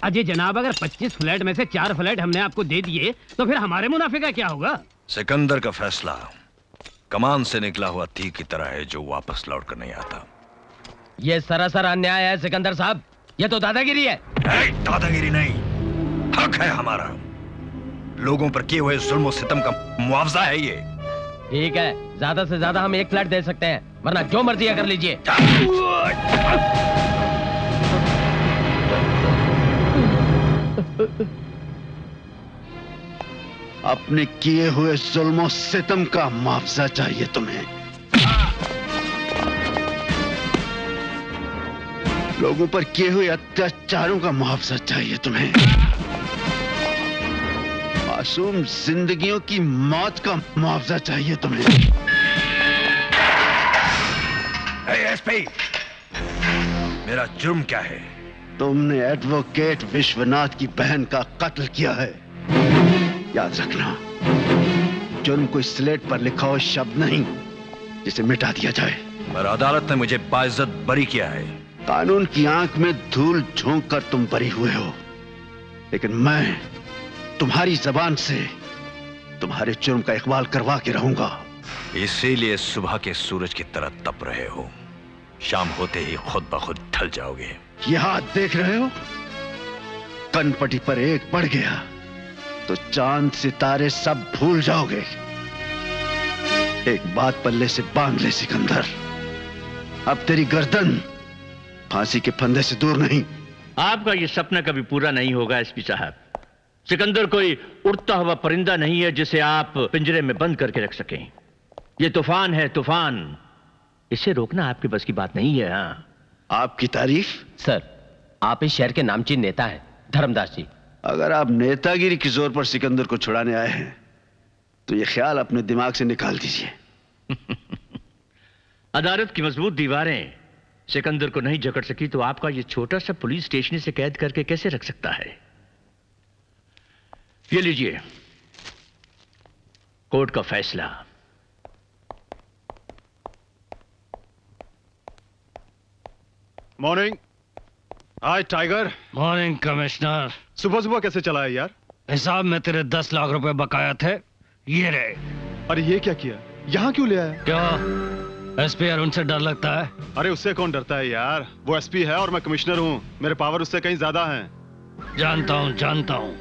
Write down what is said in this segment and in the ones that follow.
अजय जनाब, अगर 25 फ्लैट में से 4 फ्लैट हमने आपको दे दिए तो फिर हमारे मुनाफे का क्या होगा? सिकंदर का फैसला कमान से निकला हुआ तीर की तरह है जो वापस लौट कर नहीं आता। ये सरासर अन्याय है सिकंदर साहब, ये तो दादागिरी है। दादागिरी नहीं, हक है हमारा। लोगों पर किए हुए जुल्म सितम का मुआवजा है ये। ठीक है, ज्यादा से ज्यादा हम 1 फ्लैट दे सकते हैं, वरना जो मर्जी कर लीजिए। अपने किए हुए जुल्म सितम का मुआवजा चाहिए तुम्हें। लोगों पर किए हुए अत्याचारों का मुआवजा चाहिए तुम्हें। मासूम जिंदगियों की मौत का मुआवजा चाहिए तुम्हें। एसपी, मेरा जुर्म क्या है? तुमने एडवोकेट विश्वनाथ की बहन का कत्ल किया है। याद रखना, जुर्म कोई स्लेट पर लिखा हुआ शब्द नहीं जिसे मिटा दिया जाए। पर अदालत ने मुझे बाइज्जत बरी किया है। कानून की आंख में धूल झोंक कर तुम बरी हुए हो, लेकिन मैं तुम्हारी जबान से तुम्हारे जुर्म का इकबाल करवा के रहूंगा। इसीलिए सुबह के सूरज की तरह तप रहे हो, शाम होते ही खुद ब खुद ढल जाओगे। ये हाथ देख रहे हो, कनपटी पर एक बढ़ गया तो चांद सितारे सब भूल जाओगे। एक बात पल्ले से बांध ले सिकंदर, अब तेरी गर्दन फांसी के फंदे से दूर नहीं। आपका ये सपना कभी पूरा नहीं होगा एसपी साहब। सिकंदर कोई उड़ता हुआ परिंदा नहीं है जिसे आप पिंजरे में बंद करके रख सकें। ये तूफान है, तूफान। इसे रोकना आपके बस की बात नहीं है। हाँ, आपकी तारीफ? सर, आप इस शहर के नामचीन नेता हैं, धर्मदास जी। अगर आप नेतागिरी के जोर पर सिकंदर को छुड़ाने आए हैं तो यह ख्याल अपने दिमाग से निकाल दीजिए। अदालत की मजबूत दीवारें सिकंदर को नहीं जकड़ सकी तो आपका ये छोटा सा पुलिस स्टेशन से कैद करके कैसे रख सकता है? ये लीजिए कोर्ट का फैसला। मॉर्निंग। हाय टाइगर। Morning commissioner. सुबह सुबह कैसे चला है यार? हिसाब में तेरे 10 लाख रुपए बकाया थे, ये रहे। अरे ये क्या किया, यहाँ क्यों ले आया? क्या एसपी अरुण से डर लगता है? अरे उससे कौन डरता है यार, वो एसपी है और मैं कमिश्नर हूँ, मेरे पावर उससे कहीं ज्यादा हैं। जानता हूँ,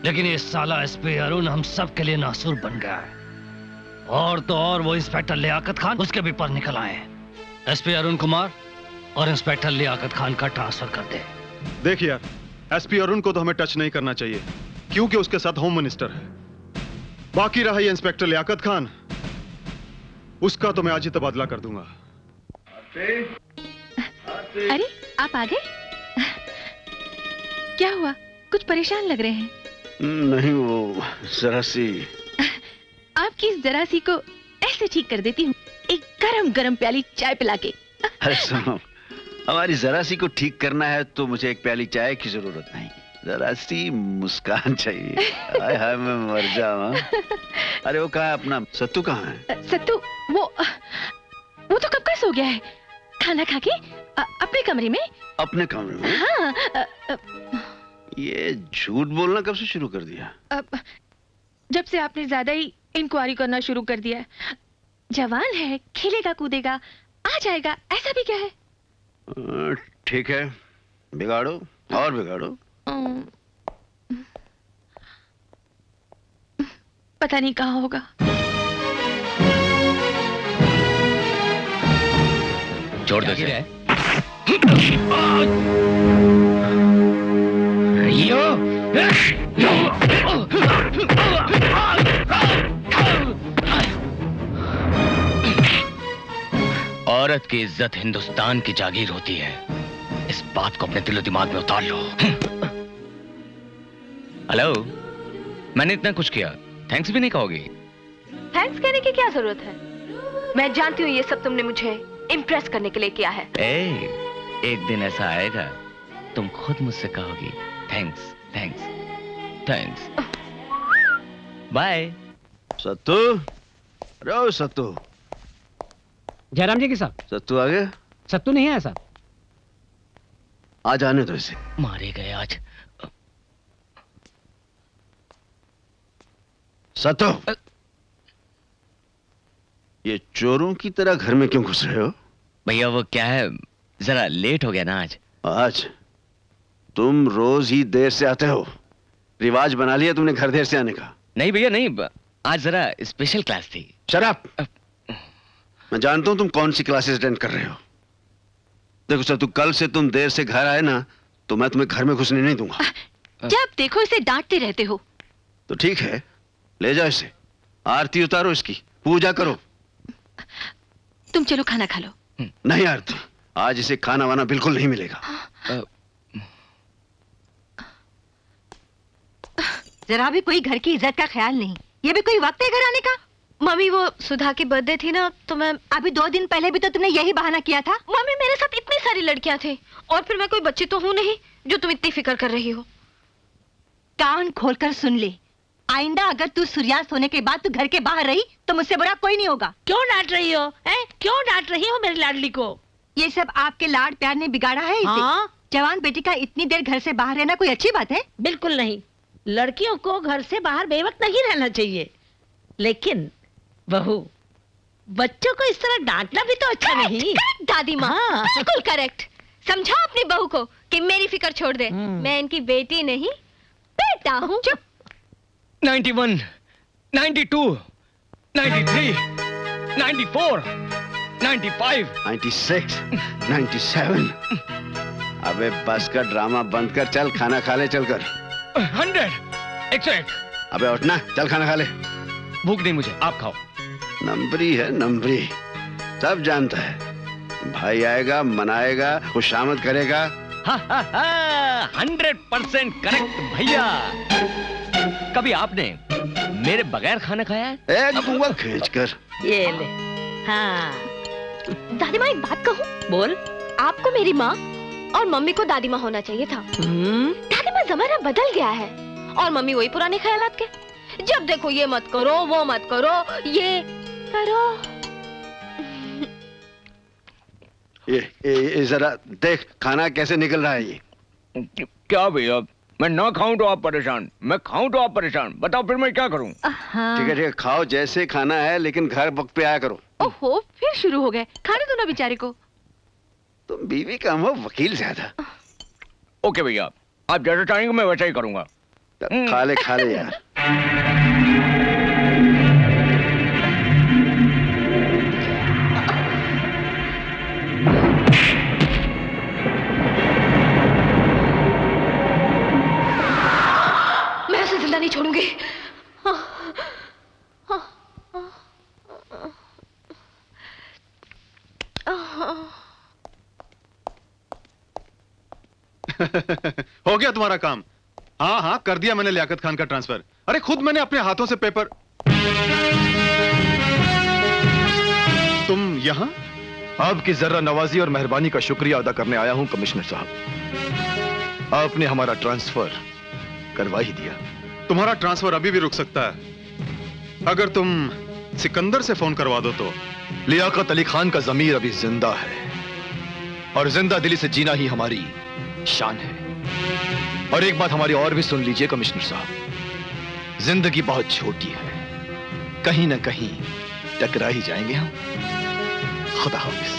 लेकिन ये साला एसपी अरुण हम सब के लिए नासूर बन गया है। और तो और वो इंस्पेक्टर लियाकत खान, उसके भी पर निकल आए हैं। एसपी अरुण कुमार और इंस्पेक्टर लियाकत खान का ट्रांसफर कर दे। देख यार, एसपी अरुण को तो हमें टच नहीं करना चाहिए क्योंकि उसके साथ होम मिनिस्टर है। बाकी रहा ये इंस्पेक्टर लियाकत खान, उसका तो मैं आज ही तबादला कर दूंगा। अरे आप आ गए? क्या हुआ, कुछ परेशान लग रहे हैं? नहीं, वो जरा सी। आपकी इस जरा सी को ऐसे ठीक कर देती हूँ, एक गरम गरम प्याली चाय पिला के। अरे सुनो, हमारी जरा सी को ठीक करना है तो मुझे एक प्याली चाय की जरूरत नहीं, जरा सी मुस्कान चाहिए। हाय हाय मैं मर जाऊं। अरे वो कहाँ है अपना सत्तू, कहाँ है? सत्तू वो तो कब का सो गया है, खाना खा के अपने कमरे में। अपने कमरे में? हाँ। ये झूठ बोलना कब से शुरू कर दिया? जब से आपने ज्यादा ही इंक्वायरी करना शुरू कर दिया है। जवान है, खेलेगा कूदेगा, आ जाएगा, ऐसा भी क्या है? ठीक है, बिगाड़ो और बिगाड़ो। पता नहीं कहाँ होगा। छोड़ दो इसे। औरत की इज्जत हिंदुस्तान की जागीर होती है, इस बात को अपने दिलो दिमाग में उतार लो। हेलो, मैंने इतना कुछ किया, थैंक्स भी नहीं कहोगी? थैंक्स कहने की क्या जरूरत है? मैं जानती हूँ ये सब तुमने मुझे इम्प्रेस करने के लिए किया है। एक दिन ऐसा आएगा तुम खुद मुझसे कहोगी थैंक्स थैंक्स थैंक्स। बाय। सत्तू, रो सत्तू। जयराम जी की साहब। सत्तू आ गया? सत्तू नहीं है साहब। आज आने दो इसे। मारे गए आज। सतो, ये चोरों की तरह घर में क्यों घुस रहे हो? भैया वो क्या है, जरा लेट हो गया ना आज। आज तुम रोज ही देर से आते हो। रिवाज बना लिया तुमने घर देर से आने का। नहीं भैया नहीं, आज जरा स्पेशल क्लास थी। शराब, मैं जानता हूं तुम कौन सी क्लासेस अटेंड कर रहे हो। देखो सर, कल से तुम देर से घर आए ना तो मैं तुम्हें घर में घुसने नहीं दूंगा। जब देखो इसे डांटते रहते हो। तो ठीक है, ले जाओ इसे, आरती उतारो इसकी, पूजा करो। तुम चलो खाना खा लो। नहीं आरती, आज इसे खाना वाना बिल्कुल नहीं मिलेगा। जरा भी कोई घर की इज्जत का ख्याल नहीं। ये भी कोई वक्त है घर आने का? मम्मी वो सुधा की बर्थडे थी ना, तो मैं अभी 2 दिन पहले भी तो तुमने यही बहाना किया था। मम्मी मेरे साथ इतनी सारी लड़कियां थे और फिर मैं कोई बच्ची तो हूं नहीं जो तुम इतनी फिक्र कर रही हो। कान खोलकर सुन ले, आइंदा अगर तू सूर्यास्त होने के बाद तू घर के बाहर रही तो मुझसे बुरा कोई नहीं होगा। क्यों डांट रही हो? क्यों डांट रही हो मेरी लाडली को? ये सब आपके लाड प्यार ने बिगाड़ा है इसे। हाँ? जवान बेटी का इतनी देर घर से बाहर रहना कोई अच्छी बात है? बिल्कुल नहीं। लड़कियों को घर से बाहर बेवक्त नहीं रहना चाहिए, लेकिन बहू बच्चों को इस तरह डांटना भी तो अच्छा नहीं। दादी माँ बिल्कुल करेक्ट। समझाओ अपनी बहू को कि मेरी फिक्र छोड़ दे। मैं इनकी बेटी नहीं बेटा हूँ। चुप। 91, 92, 93, 94, 95, 96, 97। अबे बस का ड्रामा बंद कर, चल खाना खा ले चलकर। 100, 101। अबे उठना, चल खाना खा ले। भूख नहीं मुझे, आप खाओ। नंबरी है नंबरी, सब जानता है। भाई आएगा, मनाएगा, खुशामद करेगा। 100% करेक्ट भैया। कभी आपने मेरे बगैर खाना खाया है? एक दूंगा खींच कर। ये ले। हाँ दादी माँ एक बात कहूँ? बोल। आपको मेरी माँ और मम्मी को दादी माँ होना चाहिए था। दादी माँ जमाना बदल गया है और मम्मी वही पुराने ख्यालात के। जब देखो ये मत करो, वो मत करो, ये करो। ये जरा देख खाना कैसे निकल रहा है ये। क्या भैया, मैं ना खाऊं तो आप परेशान, मैं खाऊं तो आप परेशान। बताओ फिर मैं क्या करूं? ठीक है खाओ जैसे खाना है, लेकिन घर वक्त पे आया करो। ओहो, फिर शुरू हो गए। खाने दो ना बेचारे को। तुम बीवी कम हो, वकील ज्यादा। ओके भैया, आप जैसा चाहेंगे मैं वैसा ही करूंगा। खा ले यार। मैं उसे जिंदा नहीं छोड़ूंगी। हो गया तुम्हारा काम? हाँ कर दिया मैंने लियाकत खान का ट्रांसफर। अरे खुद मैंने अपने हाथों से पेपर। तुम यहाँ? आपकी जर्रा नवाजी और मेहरबानी का शुक्रिया अदा करने आया हूं कमिश्नर साहब। आपने हमारा ट्रांसफर करवा ही दिया। तुम्हारा ट्रांसफर अभी भी रुक सकता है अगर तुम सिकंदर से फोन करवा दो तो। लियाकत अली खान का जमीर अभी जिंदा है और जिंदा दिली से जीना ही हमारी शान है। और एक बात हमारी और भी सुन लीजिए कमिश्नर साहब, जिंदगी बहुत छोटी है, कहीं ना कहीं टकरा ही जाएंगे हम। खुदा हाफिज।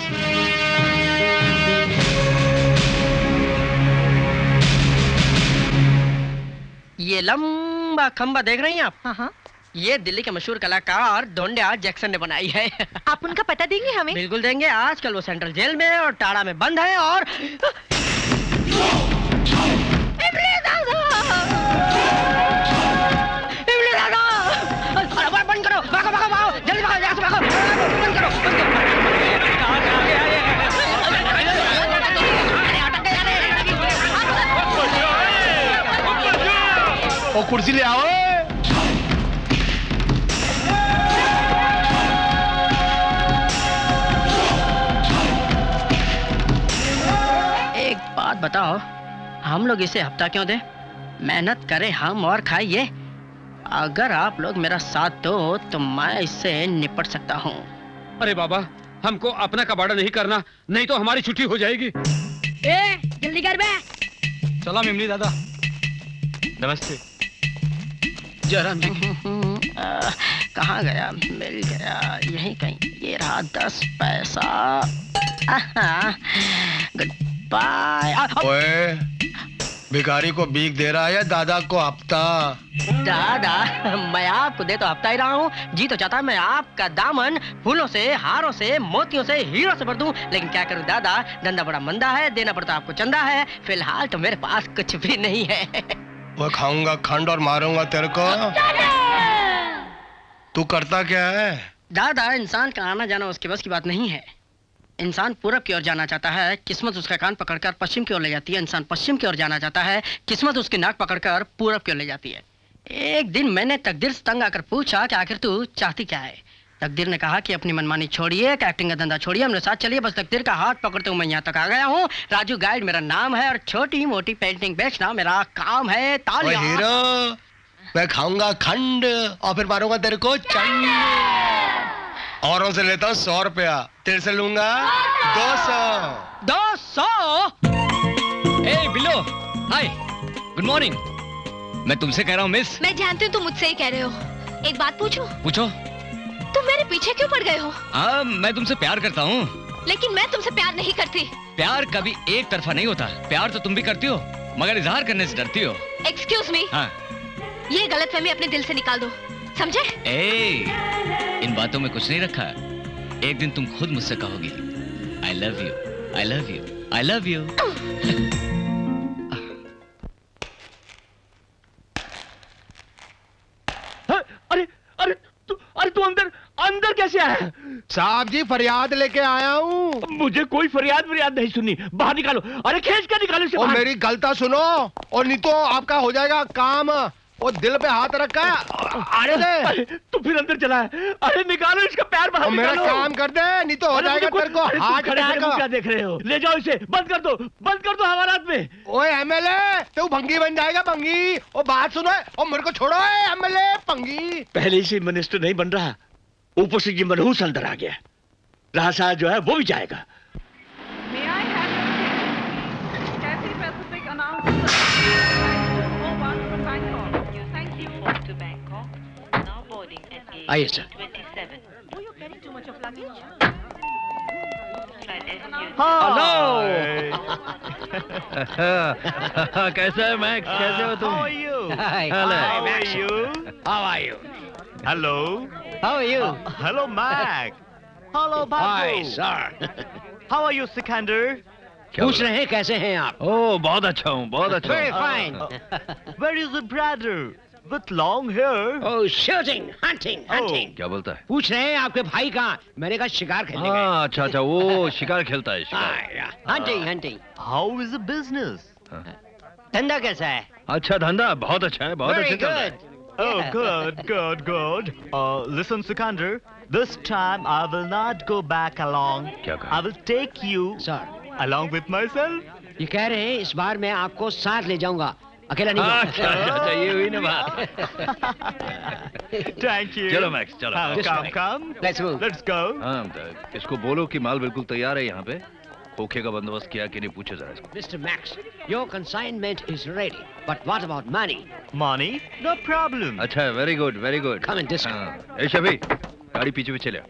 ये लंबा खंबा देख रही हैं आप? हाँ। ये दिल्ली के मशहूर कलाकार धोंडिया जैक्सन ने बनाई है। आप उनका पता देंगे हमें? बिल्कुल देंगे। आजकल वो सेंट्रल जेल में और टाड़ा में बंद है। और बंद करो, भागो भागो भागो, जल्दी भागो, यहाँ से भागो, बंद करो, बंद करो। ओ कुर्सी ले आओ। एक बात बताओ, हम लोग इसे हफ्ता क्यों दे? मेहनत करें हम और खाए ये। अगर आप लोग मेरा साथ दो तो मैं इससे निपट सकता हूँ। अरे बाबा, हमको अपना कबाड़ा नहीं करना, नहीं तो हमारी छुट्टी हो जाएगी। जल्दी कर बे। चला मिमली दादा। नमस्ते। जरा कहाँ गया? मिल गया यहीं कहीं। ये रहा 10 पैसा। Good bye. ओए, भिखारी को भीख दे रहा है या दादा को हफ्ता? दादा, मैं आपको दे तो हफ्ता ही रहा हूँ। जी तो चाहता है मैं आपका दामन फूलों से, हारों से, मोतियों से, हीरों से भर दूं, लेकिन क्या करूँ दादा, धंधा बड़ा मंदा है, देना पड़ता आपको चंदा है। फिलहाल तो मेरे पास कुछ भी नहीं है। वो खाऊंगा खंड और मारूंगा तेरे को। तू करता क्या है? दादा, इंसान का आना जाना उसके बस की बात नहीं है। इंसान पूरब की ओर जाना चाहता है, किस्मत उसका कान पकड़कर पश्चिम की ओर ले जाती है। इंसान पश्चिम की ओर जाना चाहता है, किस्मत उसकी नाक पकड़कर पूरब की ओर ले जाती है। एक दिन मैंने तकदीर से तंग आकर पूछा कि आखिर तू चाहती क्या है? तकदीर ने कहा कि अपनी मनमानी छोड़िए, एक्टिंग का धंधा छोड़िए, हमने साथ चलिए। बस तकदीर का हाथ पकड़ते हुए मैं यहाँ तक आ गया हूँ। राजू गाइड मेरा नाम है और छोटी मोटी पेंटिंग बेचना मेरा काम है। तालियां। हीरो, मैं खाऊंगा खंड और फिर मारूंगा तेरे को चंड। औरों से लेता हूँ 100 रुपया, तेरे से लूंगा 200। 200? ए बिल्लो, हाय, गुड मॉर्निंग। मैं तुमसे कह रहा हूँ मिस। मैं जानती हूँ तुम मुझसे ही कह रहे हो। एक बात पूछूं? पूछो। तुम मेरे पीछे क्यों पड़ गए हो? मैं तुमसे प्यार करता हूँ। लेकिन मैं तुमसे प्यार नहीं करती। प्यार कभी एक तरफा नहीं होता। प्यार तो तुम भी करती हो, मगर इजहार करने से डरती हो। Excuse me. हाँ। ये गलतफहमी अपने दिल से निकाल दो, समझे? इन बातों में कुछ नहीं रखा। एक दिन तुम खुद मुझसे कहोगी I love you, I love you, I love you. अरे तू अंदर अंदर कैसे आया? साहब जी, फरियाद लेके आया हूँ। मुझे कोई फरियाद नहीं सुननी। बाहर निकालो। अरे खींच कर निकालो इसे और बाहर। मेरी गलता सुनो और नहीं तो आपका हो जाएगा काम। और दिल पे हाथ रखा है। अरे तू फिर अंदर चला है। अरे निकालो इसका पैर बाहर और मेरा निकालो। काम कर दे, नहीं तो हो जाएगा तेरे को हार्ट अटैक। क्या देख रहे हो? ले जाओ इसे, बंद कर दो हवालात में। ओए एमएलए, तू भंगी बन जाएगा भंगी। और बात सुनो और मेरे को छोड़ो एमएलए भंगी। पहले से मिनिस्टर नहीं बन रहा, ऊपर से ये मनहूस अंदर आ गया। रासा जो है वो भी जाएगा। आइए सर। कैसे है मैक्स? कैसे हो तुम? Hello, Mac. Hello, Babu. Hi, sir. How are you, Sikander? पूछ रहे हैं कैसे हैं आप? ओह, बहुत अच्छा हूँ, बहुत अच्छा। Very fine. Where is the brother with long hair? Oh, shooting, hunting. क्या बोलता है? पूछ रहे हैं आपके भाई कहाँ? मैंने कहा शिकार खेलने गए। हाँ, अच्छा, वो शिकार खेलता है, शिकार। Hunting. How is the business? धंधा कैसा है? अच्छा धंधा, बहुत अच्छा है, बहुत अच्छा चल रहा है। Oh, good. Listen, Sikander. This time I will not go back along. क्या कहा? I will take you along with myself. ये कह रहे हैं इस बार मैं आपको साथ ले जाऊंगा, अकेला नहीं जाऊंगा। अच्छा, ये हुई ना बात। Thank you. चलो मैक्स, चलो। Come. Let's go. हाँ, इसको बोलो कि माल बिल्कुल तैयार है यहाँ पे। खोखे का बंदोबस्त किया कि नहीं, पूछो जरा इसको। Mr. Max, your consignment is ready, but what about money? Money? No problem. अच्छा, very good, very good. Come in this way. ए शबी, गाड़ी पीछे ले।